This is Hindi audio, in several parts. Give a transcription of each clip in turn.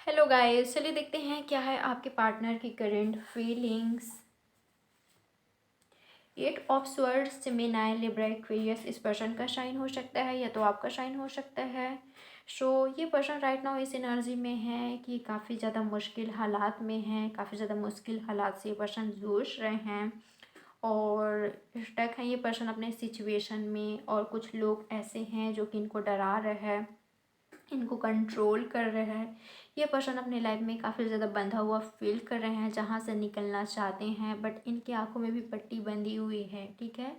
हेलो गाइस, चलिए देखते हैं क्या है आपके पार्टनर की current feelings. Eight of swords, Gemini, Libra, Aquarius इस पर्सन का शाइन हो सकता है या तो आपका शाइन हो सकता है। ये पर्सन राइट नाउ इस एनर्जी में है कि काफ़ी ज़्यादा मुश्किल हालात में है, काफ़ी ज़्यादा मुश्किल हालात से ये पर्सन जूझ रहे हैं और स्टक हैं ये पर्सन अपने सिचुएशन में। और कुछ लोग ऐसे हैं जो कि इनको डरा रहे हैं, इनको कंट्रोल कर रहे हैं। ये पर्सन अपने लाइफ में काफ़ी ज़्यादा बंधा हुआ फील कर रहे हैं, जहाँ से निकलना चाहते हैं, बट इनकी आंखों में भी पट्टी बंधी हुई है। ठीक है,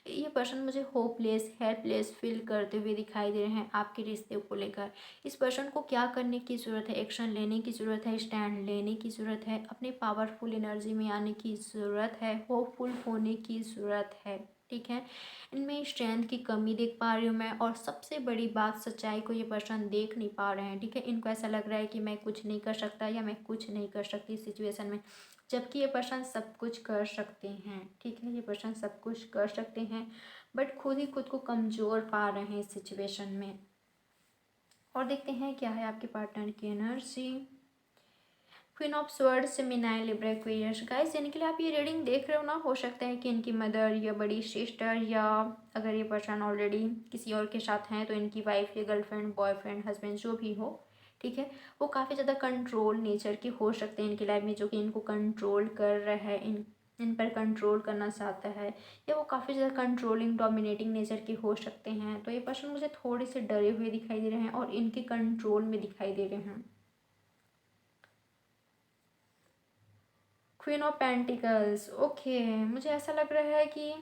ये पर्सन मुझे होपलेस, हेल्पलेस फील करते हुए दिखाई दे रहे हैं आपके रिश्ते को लेकर। इस पर्सन को क्या करने की ज़रूरत है? एक्शन लेने की ज़रूरत है, स्टैंड लेने की ज़रूरत है, अपने पावरफुल एनर्जी में आने की ज़रूरत है, होपफुल होने की ज़रूरत है। ठीक है, इनमें स्ट्रेंथ की कमी देख पा रही हूँ मैं, और सबसे बड़ी बात, सच्चाई को ये पर्सन देख नहीं पा रहे हैं। ठीक है, इनको ऐसा लग रहा है कि मैं कुछ नहीं कर सकता या मैं कुछ नहीं कर सकती इस सिचुएशन में, जबकि ये पर्सन सब कुछ कर सकते हैं। ठीक है, ये पर्सन सब कुछ कर सकते हैं, बट खुद ही खुद को कमज़ोर पा रहे हैं इस सिचुएशन में। और देखते हैं क्या है आपके पार्टनर की energy. Queen of swords, Gemini, Libra, Aquarius. Guys, इनके लिए आप ये रीडिंग देख रहे हो ना, हो सकता है कि इनकी मदर या बड़ी सिस्टर, या अगर ये पर्सन ऑलरेडी किसी और के साथ हैं तो इनकी वाइफ या गर्लफ्रेंड, बॉयफ्रेंड, हस्बैंड जो भी हो। ठीक है, वो काफ़ी ज़्यादा कंट्रोल नेचर के हो सकते हैं इनकी लाइफ में, जो कि इनको कंट्रोल कर रहा है, इन पर कंट्रोल करना चाहता है, या वो काफ़ी ज़्यादा कंट्रोलिंग, डोमिनेटिंग नेचर के हो सकते हैं। तो ये पर्सन मुझे थोड़े से डरे हुए दिखाई दे रहे हैं और इनके कंट्रोल में दिखाई दे रहे हैं। Queen of pentacles. ओके, मुझे ऐसा लग रहा है कि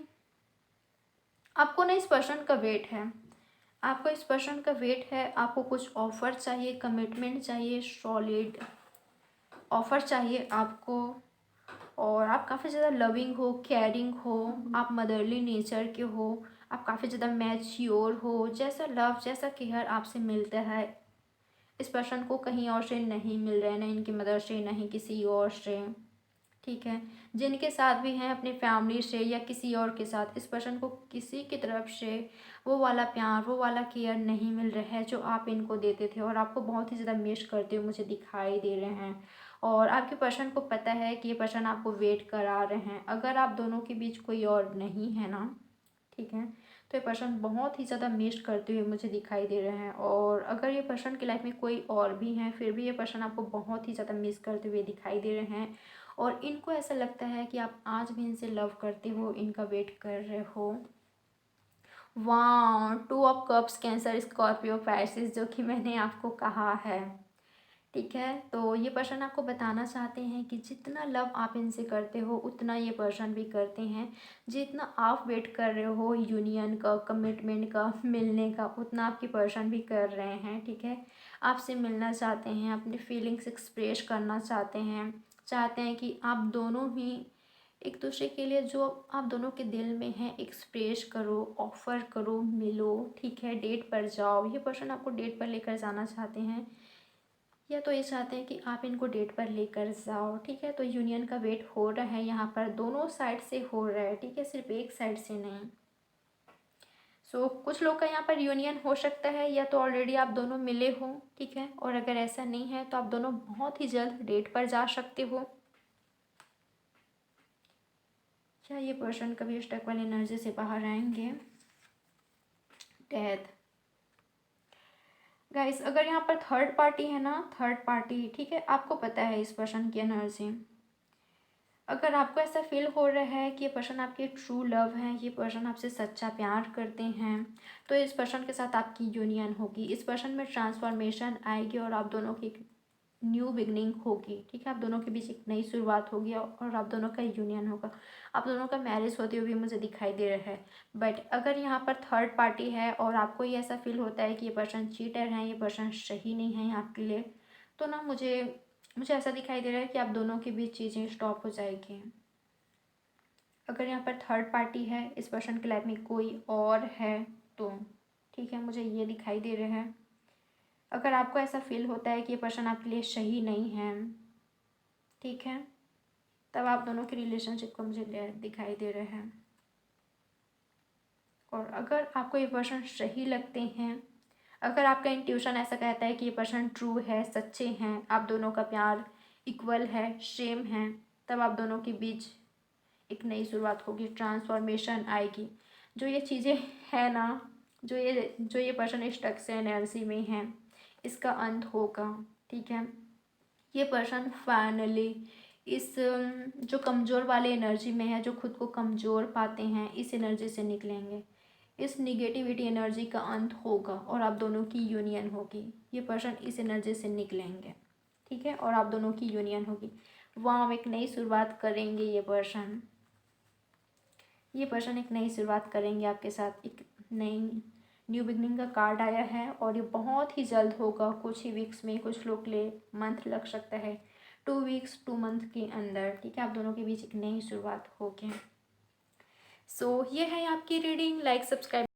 आपको ना इस पर्सन का वेट है, आपको इस पर्सन का वेट है। आपको कुछ ऑफर चाहिए, कमिटमेंट चाहिए, सॉलिड ऑफर चाहिए आपको। और आप काफ़ी ज़्यादा लविंग हो, केयरिंग हो, आप मदरली नेचर के हो, आप काफ़ी ज़्यादा मैच्योर हो। जैसा लव, जैसा केयर आपसे मिलता है, इस पर्सन को कहीं और से नहीं मिल रहा है, ना इनकी मदर से, नहीं किसी और से। ठीक है, जिनके साथ भी हैं अपने फैमिली से या किसी और के साथ, इस पर्सन को किसी की तरफ से वो वाला प्यार, वो वाला केयर नहीं मिल रहा है जो आप इनको देते थे, और आपको बहुत ही ज़्यादा मिस करते हुए मुझे दिखाई दे रहे हैं। और आपके पर्सन को पता है कि ये पर्सन आपको वेट करा रहे हैं। अगर आप दोनों के बीच कोई और नहीं है ना, ठीक है, तो ये पर्सन बहुत ही ज़्यादा मिस करते हुए मुझे दिखाई दे रहे हैं। और अगर ये पर्सन की लाइफ में कोई और भी हैं, फिर भी ये पर्सन आपको बहुत ही ज़्यादा मिस करते हुए दिखाई दे रहे हैं। और इनको ऐसा लगता है कि आप आज भी इनसे लव करते हो, इनका वेट कर रहे हो। वाह, two of cups, cancer, Scorpio, Pisces, जो कि मैंने आपको कहा है। ठीक है, तो ये पर्सन आपको बताना चाहते हैं कि जितना लव आप इनसे करते हो उतना ये पर्सन भी करते हैं। जितना आप वेट कर रहे हो यूनियन का, कमिटमेंट का, मिलने का, उतना आपके पर्सन भी कर रहे हैं। ठीक है, आपसे मिलना चाहते हैं, अपनी फीलिंग्स एक्सप्रेस करना चाहते हैं, चाहते हैं कि आप दोनों ही एक दूसरे के लिए जो आप दोनों के दिल में है एक्सप्रेस करो, ऑफ़र करो, मिलो। ठीक है, डेट पर जाओ। ये पर्सन आपको डेट पर लेकर जाना चाहते हैं, या तो ये चाहते हैं कि आप इनको डेट पर लेकर जाओ। ठीक है, तो यूनियन का वेट हो रहा है, यहाँ पर दोनों साइड से हो रहा है। ठीक है, सिर्फ एक साइड से नहीं। कुछ लोग का यहाँ पर यूनियन हो सकता है, या तो ऑलरेडी आप दोनों मिले हो। ठीक है, और अगर ऐसा नहीं है तो आप दोनों बहुत ही जल्द डेट पर जा सकते हो। क्या ये पर्सन कभी स्टक वाली एनर्जी से बाहर आएंगे? डेथ। गाइस, अगर यहाँ पर थर्ड पार्टी है ना, थर्ड पार्टी, ठीक है, आपको पता है इस पर्सन की एनर्जी। अगर आपको ऐसा फील हो रहा है कि ये पर्सन आपके ट्रू लव है, ये पर्सन आपसे सच्चा प्यार करते हैं, तो इस पर्सन के साथ आपकी यूनियन होगी। इस पर्सन में ट्रांसफॉर्मेशन आएगी और आप दोनों की एक न्यू बिगनिंग होगी। ठीक है, आप दोनों के बीच एक नई शुरुआत होगी और आप दोनों का यूनियन होगा। आप दोनों का मैरिज होते हुए मुझे दिखाई दे रहा है। बट अगर यहाँ पर थर्ड पार्टी है और आपको ये ऐसा फील होता है कि ये पर्सन चीटर है, ये पर्सन सही नहीं है आपके लिए, तो ना मुझे मुझे ऐसा दिखाई दे रहा है कि आप दोनों के बीच चीज़ें स्टॉप हो जाएगी। अगर यहाँ पर थर्ड पार्टी है, इस पर्सन की लाइफ में कोई और है तो, ठीक है, मुझे ये दिखाई दे रहा है। अगर आपको ऐसा फील होता है कि ये पर्सन आपके लिए सही नहीं है, ठीक है, तब आप दोनों के रिलेशनशिप को मुझे दिखाई दे रहे हैं। और अगर आपको ये पर्सन सही लगते हैं, अगर आपका इंट्यूशन ऐसा कहता है कि ये पर्सन ट्रू है, सच्चे हैं, आप दोनों का प्यार इक्वल है, सेम है, तब आप दोनों के बीच एक नई शुरुआत होगी, ट्रांसफॉर्मेशन आएगी। जो ये चीज़ें है ना, जो ये पर्सन स्टक से एनर्जी में है, इसका अंत होगा। ठीक है, ये पर्सन फाइनली इस जो कमज़ोर वाले एनर्जी में है, जो खुद को कमज़ोर पाते हैं, इस एनर्जी से निकलेंगे। इस निगेटिविटी एनर्जी का अंत होगा और आप दोनों की यूनियन होगी। ये पर्सन इस एनर्जी से निकलेंगे, ठीक है, और आप दोनों की यूनियन होगी। वहाँ हम एक नई शुरुआत करेंगे। ये पर्सन एक नई शुरुआत करेंगे आपके साथ। एक नई न्यू बिगनिंग का कार्ड आया है और ये बहुत ही जल्द होगा, कुछ ही वीक्स में। कुछ लोग के लिए मंथ लग सकता है, 2 वीक्स 2 मंथ के अंदर। ठीक है, आप दोनों के बीच एक नई शुरुआत होगी। सो ये है आपकी रीडिंग। Like subscribe